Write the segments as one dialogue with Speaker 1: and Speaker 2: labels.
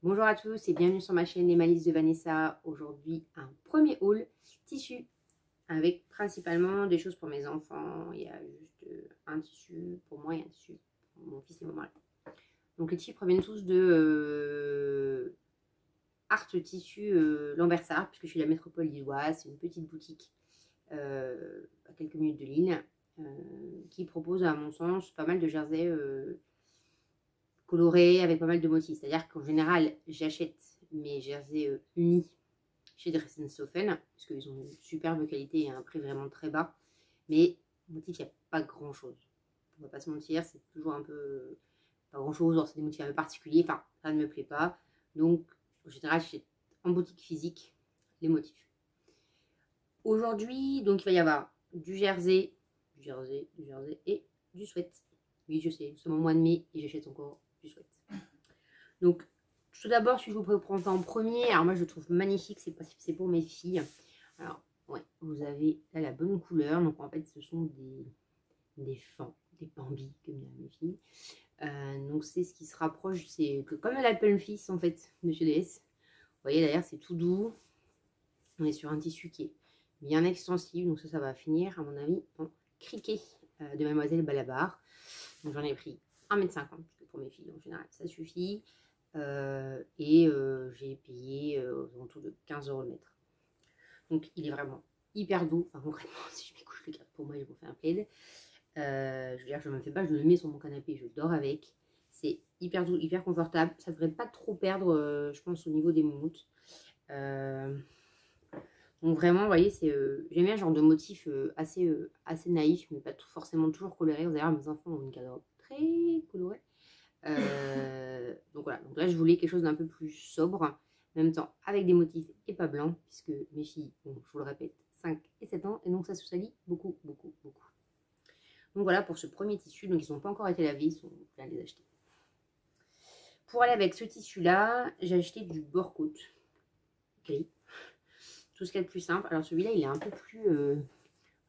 Speaker 1: Bonjour à tous et bienvenue sur ma chaîne Les Malices de Vanessa. Aujourd'hui, un premier haul tissu avec principalement des choses pour mes enfants. Il y a juste un tissu pour moi et un tissu pour mon fils et mon mari. Donc les tissus proviennent tous de Art Tissu Lambersart, puisque je suis de la métropole lilloise. C'est une petite boutique à quelques minutes de Lille qui propose à mon sens pas mal de jerseys colorés avec pas mal de motifs. C'est-à-dire qu'en général, j'achète mes jerseys unis chez Dress & Stophen, parce qu'ils ont une superbe qualité et un prix vraiment très bas. Mais motif, il n'y a pas grand-chose. On va pas se mentir, c'est toujours un peu pas grand-chose. C'est des motifs un peu particuliers. Enfin, ça ne me plaît pas. Donc, en général, j'achète en boutique physique les motifs. Aujourd'hui, donc il va y avoir du jersey et du sweat. Oui, je sais, nous sommes au mois de mai et j'achète encore du sweat. Donc, tout d'abord, si je vous présente en premier, alors moi je le trouve magnifique, c'est pour mes filles. Alors, ouais, vous avez là la bonne couleur. Donc, en fait, ce sont des fans, des bambis, comme disent mes filles. Donc, c'est ce qui se rapproche, c'est comme l'Apple Fils en fait de chez DS. Vous voyez d'ailleurs, c'est tout doux. On est sur un tissu qui est bien extensible, donc ça va finir, à mon avis, en criquet de Mademoiselle Balabar. Donc, j'en ai pris 1,50 m, parce que pour mes filles, en général, ça suffit. J'ai payé autour de 15 € le mètre. Donc, il est vraiment hyper doux. Enfin, concrètement, si je m'écoute, je le garde pour moi, je me fais un plaid. Je veux dire, je ne me fais pas, je le mets sur mon canapé, je dors avec. C'est hyper doux, hyper confortable. Ça ne devrait pas trop perdre, je pense, au niveau des moumoutes. Donc vraiment, vous voyez, j'aime bien ce genre de motif assez naïf, mais pas forcément toujours coloré. D'ailleurs, mes enfants ont une garde-robe très colorée. Donc voilà, donc là je voulais quelque chose d'un peu plus sobre, en même temps avec des motifs et pas blanc, puisque mes filles ont, je vous le répète, 5 et 7 ans, et donc ça se salit beaucoup. Donc voilà pour ce premier tissu. Donc ils n'ont pas encore été lavés, ils sont pleins à les acheter. Pour aller avec ce tissu là, j'ai acheté du Borcoat gris, tout ce qu'il y a de plus simple. Alors celui-là il est un peu plus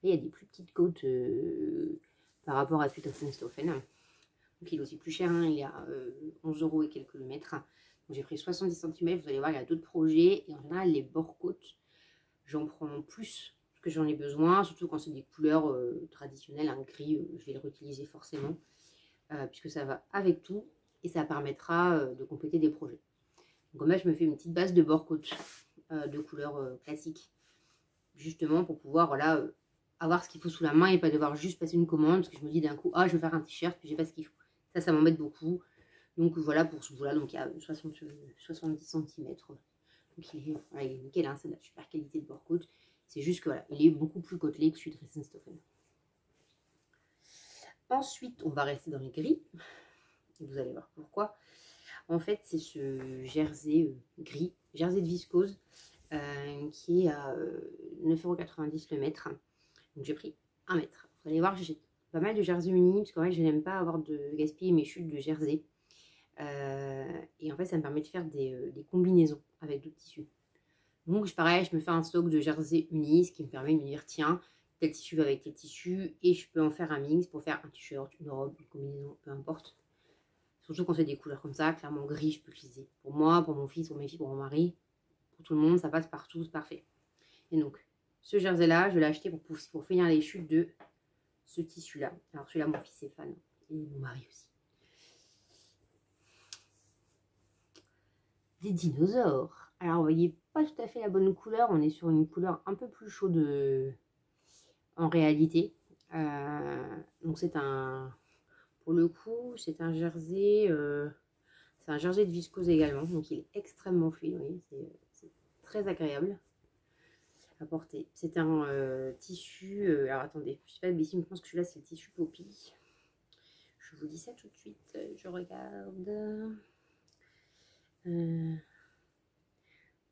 Speaker 1: il y a des plus petites côtes par rapport à celui de Dress & Stophen. Donc il est aussi plus cher, hein, il est à 11 € et quelques le mètre. J'ai pris 70 cm, vous allez voir, il y a d'autres projets. Et en général, les Borcoat, j'en prends plus parce que j'en ai besoin, surtout quand c'est des couleurs traditionnelles. Un gris, je vais le réutiliser forcément, puisque ça va avec tout et ça permettra de compléter des projets. Donc là, je me fais une petite base de Borcoat de couleurs classiques, justement pour pouvoir voilà, avoir ce qu'il faut sous la main et pas devoir juste passer une commande, parce que je me dis d'un coup, ah, je vais faire un t-shirt, puis j'ai pas ce qu'il faut. Ça m'embête beaucoup. Donc voilà pour ce bout-là. Donc il y a 70 cm. Donc il est nickel, hein, c'est de la super qualité de Borcoat. C'est juste que voilà, il est beaucoup plus côtelé que celui de Dress & Stophen. Ensuite, on va rester dans les gris. Vous allez voir pourquoi. En fait, c'est ce jersey gris, jersey de viscose, qui est à 9,90 € le mètre. Donc j'ai pris 1 mètre. Vous allez voir, j'ai pas mal de jerseys unis, parce qu'en fait, je n'aime pas avoir de gaspiller mes chutes de jersey. Et en fait, ça me permet de faire des combinaisons avec d'autres tissus. Donc, pareil, je me fais un stock de jersey unis, ce qui me permet de me dire, tiens, tel tissu va avec tel tissu, et je peux en faire un mix pour faire un t-shirt, une robe, une combinaison, peu importe. Surtout quand c'est des couleurs comme ça, clairement gris, je peux l'utiliser. Pour moi, pour mon fils, pour mes filles, pour mon mari, pour tout le monde, ça passe partout, c'est parfait. Et donc, ce jersey-là, je l'ai acheté pour finir les chutes de ce tissu-là. Alors, celui-là, mon fils est fan, et mon mari aussi. Des dinosaures. Alors, vous voyez pas tout à fait la bonne couleur. On est sur une couleur un peu plus chaude en réalité. Donc, c'est un... Pour le coup, c'est un jersey... c'est un jersey de viscose également. Donc, il est extrêmement fluide. Vous voyez, c'est très agréable à porter. C'est un tissu... alors, attendez. Je sais pas, mais ici, je pense que celui-là, c'est le tissu Poppy. Je vous dis ça tout de suite. Je regarde...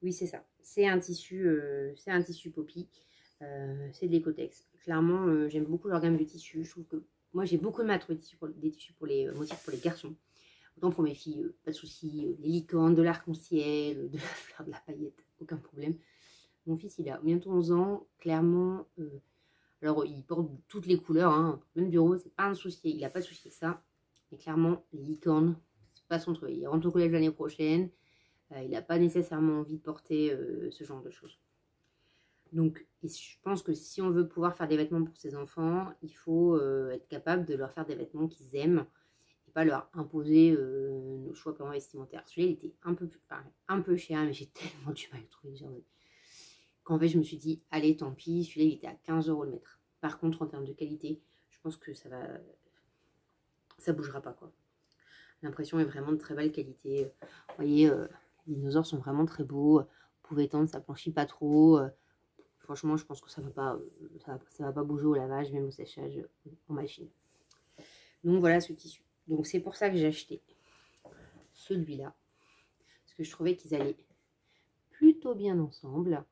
Speaker 1: oui, c'est ça. C'est un tissu Poppy. C'est de l'écotex. Clairement, j'aime beaucoup leur gamme de tissus. Je trouve que moi, j'ai beaucoup de mal à trouver des tissus pour les motifs pour les garçons. Autant pour mes filles, pas de souci. Les licornes, de l'arc-en-ciel, de la fleur, de la paillette, aucun problème. Mon fils, il a bientôt 11 ans. Clairement, alors il porte toutes les couleurs, hein, même du rose, c'est pas un souci. Il n'a pas de souci avec ça. Mais clairement, les licornes, c'est pas son truc. Il rentre au collège l'année prochaine. il n'a pas nécessairement envie de porter ce genre de choses. Donc, je pense que si on veut pouvoir faire des vêtements pour ses enfants, il faut être capable de leur faire des vêtements qu'ils aiment et pas leur imposer nos choix purement vestimentaires. Celui-là, il était un peu cher, mais j'ai tellement du mal à trouver qu'en fait, je me suis dit, allez, tant pis, celui-là, il était à 15 € le mètre. Par contre, en termes de qualité, je pense que ça bougera pas, quoi. L'impression est vraiment de très belle qualité. Vous voyez, les dinosaures sont vraiment très beaux. Vous pouvez tendre, ça blanchit pas trop. Franchement, je pense que ça va pas bouger au lavage, même au séchage en machine. Donc voilà ce tissu. Donc c'est pour ça que j'ai acheté celui-là. Parce que je trouvais qu'ils allaient plutôt bien ensemble.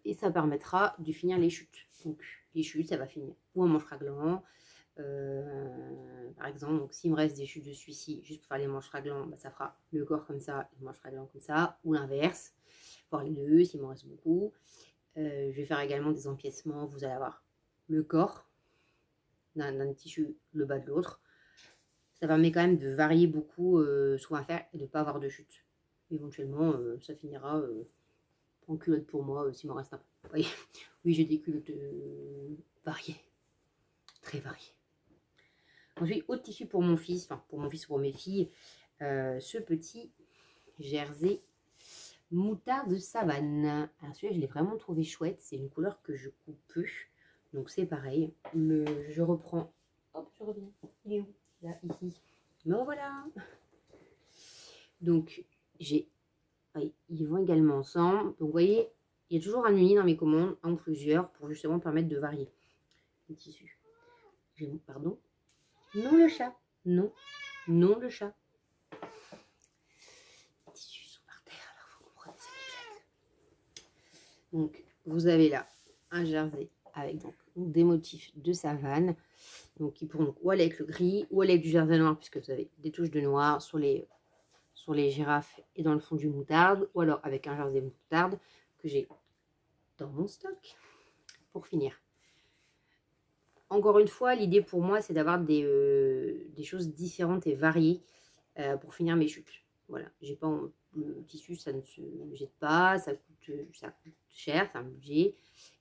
Speaker 1: Et ça permettra de finir les chutes. Donc les chutes, ça va finir ou en manche raglan. Par exemple, donc s'il me reste des chutes de celui-ci, juste pour faire les manches raglan, bah, ça fera le corps comme ça et le manche raglan comme ça. Ou l'inverse, voire les deux s'il m'en reste beaucoup. Je vais faire également des empiècements. Vous allez avoir le corps d'un tissu, le bas de l'autre. Ça permet quand même de varier beaucoup ce qu'on va faire et de ne pas avoir de chute. Éventuellement, ça finira en culotte pour moi s'il m'en reste un peu. Oui, oui j'ai des culottes variées, très variées. Ensuite, autre tissu pour mon fils, enfin pour mon fils ou pour mes filles, ce petit jersey moutarde savane. Alors celui-là, je l'ai vraiment trouvé chouette. C'est une couleur que je coupe peu. Donc c'est pareil. Je reprends. Hop, je reviens. Il est où? Là, ici. Me revoilà. Donc j'ai. Oui, ils vont également ensemble. Donc vous voyez, il y a toujours un uni dans mes commandes, en plusieurs, pour justement permettre de varier les tissus. Pardon. Non le chat. Non. Non le chat. Les tissus sont par terre, alors vous comprenez, ça m'éclate. Donc vous avez là un jersey avec donc des motifs de savane. Donc qui pourront ou aller avec le gris ou aller avec du jersey noir, puisque vous avez des touches de noir sur les girafes et dans le fond du moutarde, ou alors avec un jersey moutarde que j'ai dans mon stock. Pour finir, encore une fois, l'idée pour moi c'est d'avoir des choses différentes et variées pour finir mes chutes. Voilà, j'ai pas le tissu, ça ne se jette pas, ça coûte cher, c'est un budget,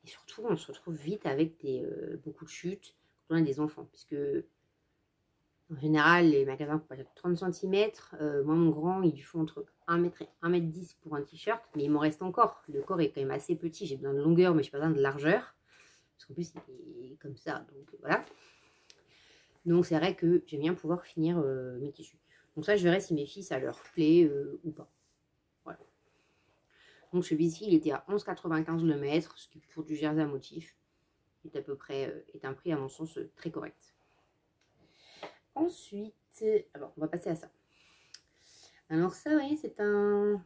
Speaker 1: et surtout on se retrouve vite avec beaucoup de chutes quand on a des enfants, puisque en général, les magasins coûtent 30 cm. Moi, mon grand, il lui faut entre 1 m et 1 m 10 pour un t-shirt. Mais il m'en reste encore. Le corps est quand même assez petit. J'ai besoin de longueur, mais j'ai pas besoin de largeur. Parce qu'en plus, il est comme ça. Donc, voilà. Donc, c'est vrai que j'aime bien pouvoir finir mes tissus. Donc, ça, je verrai si mes filles, ça leur plaît ou pas. Voilà. Donc, celui-ci, il était à 11,95 € le mètre. Ce qui, pour du jersey à motif, est à peu près est un prix, à mon sens, très correct. Ensuite, alors on va passer à ça. Alors ça, vous voyez, c'est un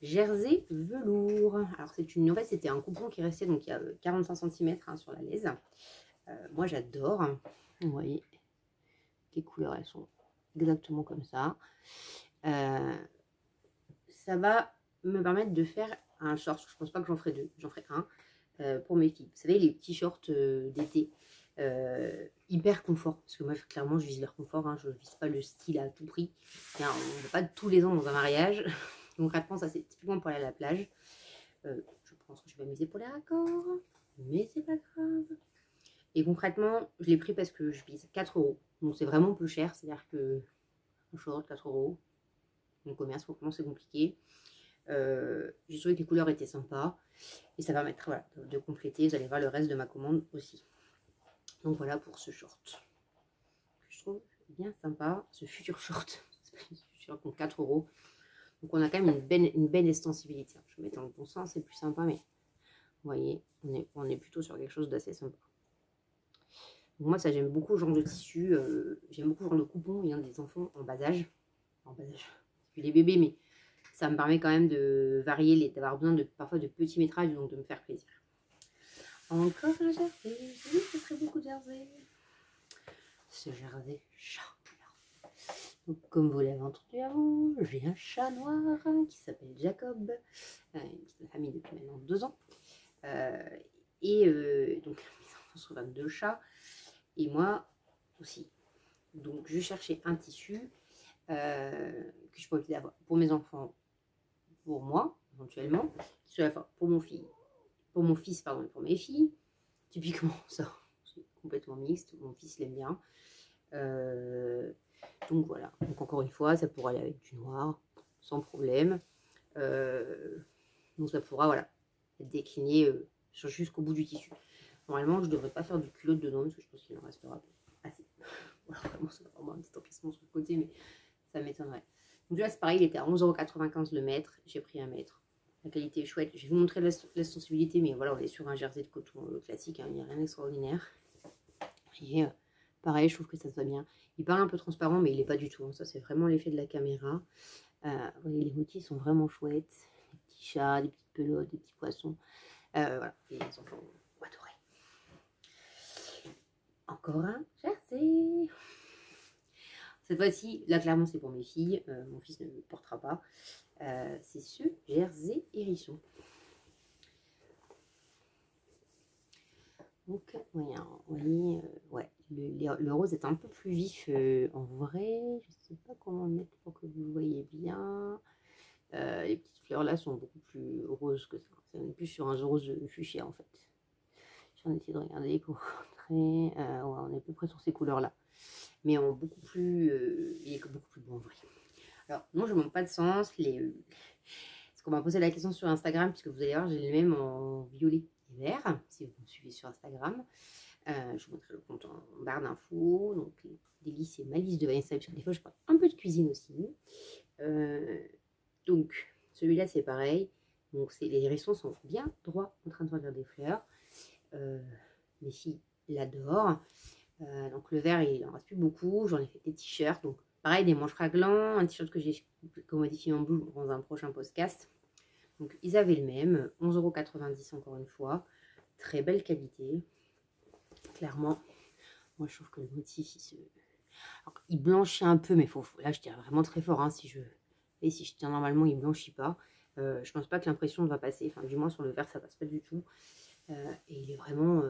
Speaker 1: jersey velours. Alors c'est en fait, c'était un coupon qui restait, donc il y a 45 cm sur la laise. Moi, j'adore. Vous voyez, les couleurs, elles sont exactement comme ça. Ça va me permettre de faire un short. Je pense pas que j'en ferai deux, j'en ferai un pour mes filles. Vous savez, les petits shorts d'été. Hyper confort, parce que moi clairement je vise leur confort, hein, je vise pas le style à tout prix. On ne va pas tous les ans dans un mariage, donc concrètement ça c'est typiquement pour aller à la plage. Je pense que je vais m'amuser pour les raccords, mais c'est pas grave. Et concrètement je l'ai pris parce que je vise 4 €, donc c'est vraiment peu cher, c'est à dire que un short 4 €, mon commerce pour comment c'est compliqué. J'ai trouvé que les couleurs étaient sympas et ça va permettre voilà, de compléter. Vous allez voir le reste de ma commande aussi. Donc voilà pour ce short que je trouve bien sympa, ce futur short. Je compte 4 €. Donc on a quand même une belle extensibilité. Je vais mettre dans le bon sens, c'est plus sympa, mais vous voyez, on est plutôt sur quelque chose d'assez sympa. Donc moi ça j'aime beaucoup ce genre de tissu, j'aime beaucoup ce genre de coupons, il y a des enfants en bas âge. Puis les bébés, mais ça me permet quand même de varier, d'avoir besoin parfois de petits métrages, donc de me faire plaisir. Encore un jersey, oui, ce serait beaucoup de jersey. Ce jersey chat. Donc, comme vous l'avez entendu avant, j'ai un chat noir qui s'appelle Jacob, qui est de famille depuis maintenant 2 ans. Donc mes enfants sont 22 chats, et moi aussi. Donc je cherchais un tissu que je pouvais avoir pour mes enfants pour moi, éventuellement, enfin, pour mon fils, pardon, et pour mes filles. Typiquement, ça, c'est complètement mixte. Mon fils l'aime bien. Donc voilà. Donc encore une fois, ça pourra aller avec du noir, sans problème. Donc ça pourra, voilà, être décliné jusqu'au bout du tissu. Normalement, je ne devrais pas faire du culotte dedans, parce que je pense qu'il en restera assez. Voilà, vraiment, ça va vraiment un petit emplacement sur le côté, mais ça m'étonnerait. Donc là, c'est pareil, il était à 11,95 € le mètre. J'ai pris un mètre. La qualité est chouette. Je vais vous montrer la sensibilité, mais voilà, on est sur un jersey de coton classique, hein, il n'y a rien d'extraordinaire. Et pareil, je trouve que ça se voit bien. Il paraît un peu transparent, mais il n'est pas du tout. Hein. Ça, c'est vraiment l'effet de la caméra. Vous voyez, les motifs sont vraiment chouettes. Des petits chats, des petites pelotes, des petits poissons. Voilà, et les enfants vont adorer. Encore un jersey. Cette fois-ci, là, clairement, c'est pour mes filles. Mon fils ne le portera pas. C'est ce jersey hérisson. Donc, voyez, ouais, le rose est un peu plus vif en vrai. Je ne sais pas comment mettre pour que vous voyez bien. Les petites fleurs là sont beaucoup plus roses que ça. C'est même plus sur un rose fuchsia en fait. J'en ai essayé de regarder pour montrer. Ouais, on est à peu près sur ces couleurs là. Mais en beaucoup plus. Il est beaucoup plus beau en vrai. Alors, moi je ne manque pas de sens. Parce qu'on m'a posé la question sur Instagram, puisque vous allez voir, j'ai les mêmes en violet et vert, si vous me suivez sur Instagram. Je vous montrerai le compte en barre d'infos. Donc, délices et malice de Vanessa, parce que des fois, je parle un peu de cuisine aussi. Donc, celui-là, c'est pareil. Donc, les hérissons sont bien droits en train de faire des fleurs. Mes filles l'adorent. Donc, le vert, il en reste plus beaucoup. J'en ai fait des t-shirts. Donc, pareil, des manches raglants. Un t-shirt que j'ai modifié en bleu dans un prochain podcast. Donc, ils avaient le même. 11,90 € encore une fois. Très belle qualité. Clairement, moi, je trouve que le motif, alors, il blanchit un peu, mais là, je tire vraiment très fort. Hein, si je tiens normalement, il ne blanchit pas. Je pense pas que l'impression va passer. Enfin, du moins, sur le vert, ça passe pas du tout. Et il est vraiment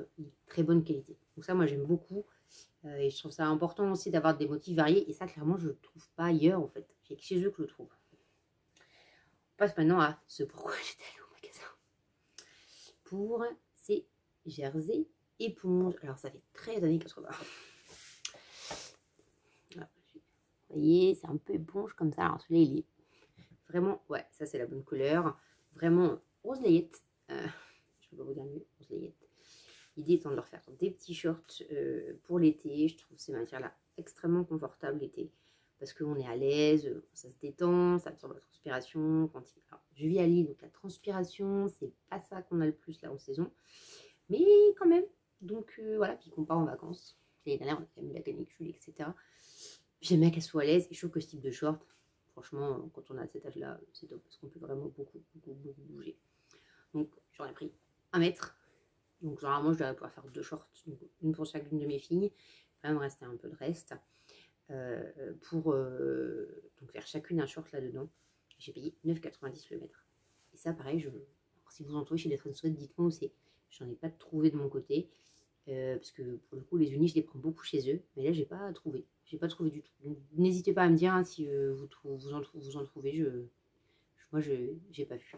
Speaker 1: très bonne qualité. Donc ça, moi, j'aime beaucoup. Et je trouve ça important aussi d'avoir des motifs variés. Et ça, clairement, je ne le trouve pas ailleurs, en fait. C'est que chez eux que je le trouve. On passe maintenant à ce pourquoi j'étais allée au magasin. Pour ces jerseys éponges. Alors, ça fait très années 80. Voilà. Vous voyez, c'est un peu éponge comme ça. Alors, celui-là, il est vraiment... Ouais, ça, c'est la bonne couleur. Vraiment rose layette. Je ne peux pas vous dire mieux, rose layette. L'idée étant de leur faire des petits shorts pour l'été. Je trouve ces matières-là extrêmement confortables l'été. Parce qu'on est à l'aise, ça se détend, ça absorbe la transpiration. Alors, je vis à Lille, donc la transpiration, c'est pas ça qu'on a le plus là en saison. Mais quand même. Donc voilà, puis qu'on part en vacances. L'année dernière, on a quand même eu la canicule, etc. J'aime bien qu'elle soit à l'aise. Et je trouve que ce type de short, franchement, quand on a cet âge-là, c'est top. Parce qu'on peut vraiment beaucoup bouger. Donc j'en ai pris 1 mètre. Donc généralement, je devrais pouvoir faire 2 shorts. Donc, une pour chacune de mes filles. Il va même rester un peu de reste. Pour donc faire chacune un short là-dedans. J'ai payé 9,90 € le mètre. Et ça, pareil, alors, si vous en trouvez chez des Trendsettes, dites-moi où c'est. J'en ai pas trouvé de mon côté. Parce que pour le coup, les unis, je les prends beaucoup chez eux. Mais là, j'ai pas trouvé. J'ai pas trouvé du tout. N'hésitez pas à me dire hein, si vous en trouvez. Moi, j'ai pas vu.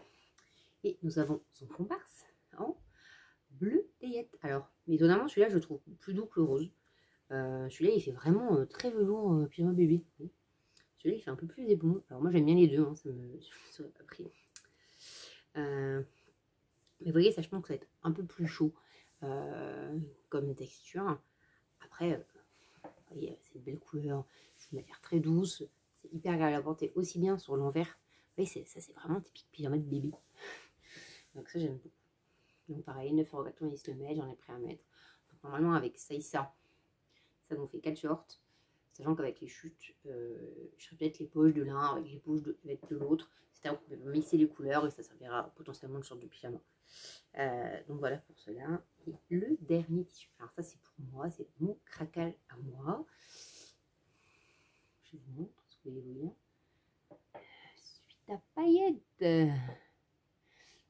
Speaker 1: Et nous avons son comparse en bleu layette. Alors, étonnamment, celui-là, je le trouve plus doux que le rose. Celui-là, il fait vraiment très velours pyjama bébé. Oui. Celui-là, il fait un peu plus éponge. Alors, moi, j'aime bien les deux. Hein, ça me serait pas pris. Mais vous voyez, ça, je pense que ça va être un peu plus chaud comme texture. Après, vous voyez, c'est une belle couleur. C'est une matière très douce. C'est hyper agréable à porter aussi bien sur l'envers. Vous voyez, ça, c'est vraiment typique pyjama de bébé. Donc, ça, j'aime beaucoup. Donc, pareil, 9,90 € le mètre. J'en ai pris 1 mètre. Donc, normalement, avec ça et ça nous fait 4 shorts. Sachant qu'avec les chutes, je ferai peut-être les poches de l'un avec les poches de l'autre. C'est-à-dire qu'on peut mixer les couleurs et ça servira potentiellement de short de pyjama. Donc voilà pour cela. Et le dernier tissu. Alors ça c'est pour moi, c'est mon craquage à moi. Je vous montre, ce que vous voyez bien. Suite à paillettes.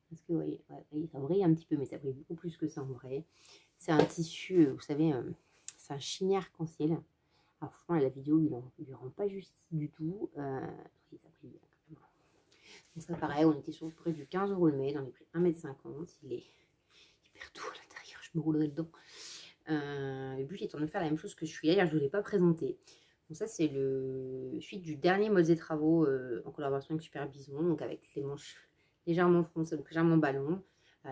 Speaker 1: Parce que vous voyez, ça brille un petit peu, mais ça brille beaucoup plus que ça en vrai. C'est un tissu, vous savez, c'est un chigné arc-en-ciel. Alors franchement, la vidéo, il lui rend pas juste du tout. Ça brille bien quand même. Donc ça pareil, on était sur le prix du 15 € le mètre, on est pris 1,50 m. Il est hyper doux à l'intérieur, je me roulerai dedans. Le but étant de faire la même chose que je suis là, je ne vous l'ai pas présenté. Donc ça c'est le suite du dernier mode des travaux en collaboration avec Super Bison, donc avec les manches légèrement froncées, donc légèrement ballon,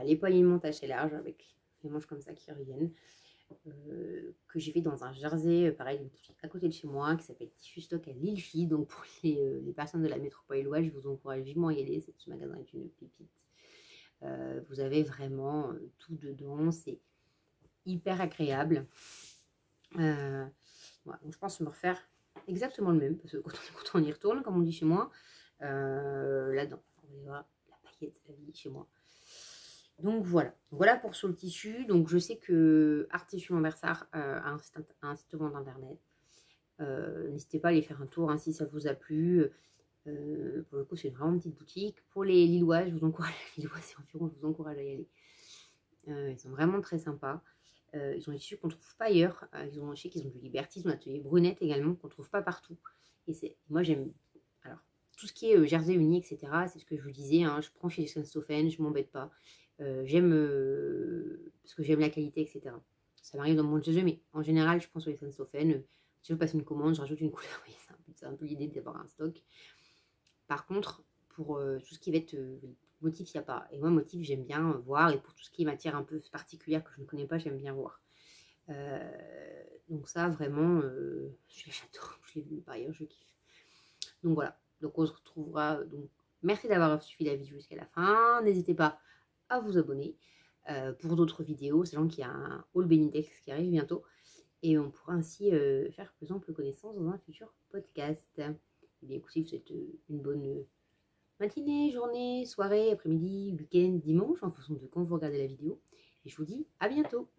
Speaker 1: les poignées assez larges avec les manches comme ça qui reviennent. Que j'ai fait dans un jersey, pareil, une boutique à côté de chez moi, qui s'appelle Tissu Stock à Lillefi. Donc pour les personnes de la métropole lilloise, je vous encourage vivement à y aller. Ce magasin est une pépite. Vous avez vraiment tout dedans. C'est hyper agréable. Voilà, donc je pense me refaire exactement le même, parce que quand on y retourne, comme on dit chez moi, là-dedans, on va voir la paillette de la vie chez moi. Donc voilà pour sur le tissu. Donc je sais que Art Tissu Lambersart a un site de vente internet. N'hésitez pas à aller faire un tour hein, si ça vous a plu. Pour le coup, c'est vraiment une petite boutique. Pour les Lillois, je vous encourage, Lillois c'est environ, je vous encourage à y aller. Ils sont vraiment très sympas. Ils ont des tissus qu'on ne trouve pas ailleurs. Je sais qu'ils ont du Liberty, ils ont l'atelier Brunette également, qu'on ne trouve pas partout. Et moi j'aime. Alors, tout ce qui est jersey uni, etc., c'est ce que je vous disais. Hein, je prends chez Sensofen, je ne m'embête pas. J'aime parce que j'aime la qualité, etc. Ça m'arrive dans mon jersey, mais en général, je prends sur les Sensofen. Si je passe une commande, je rajoute une couleur. C'est un peu l'idée d'avoir un stock. Par contre, pour tout ce qui va être motif, il n'y a pas. Et moi, motif, j'aime bien voir. Et pour tout ce qui est matière un peu particulière que je ne connais pas, j'aime bien voir. Donc ça, vraiment, j'adore. Je l'ai vu par ailleurs, je kiffe. Donc voilà. Donc on se retrouvera. Donc merci d'avoir suivi la vidéo jusqu'à la fin. N'hésitez pas à vous abonner pour d'autres vidéos, sachant qu'il y a un haul Benitex qui arrive bientôt. Et on pourra ainsi faire plus ample connaissance dans un futur podcast. Et bien écoutez, je vous souhaite une bonne matinée, journée, soirée, après-midi, week-end, dimanche, en fonction de quand vous regardez la vidéo. Et je vous dis à bientôt.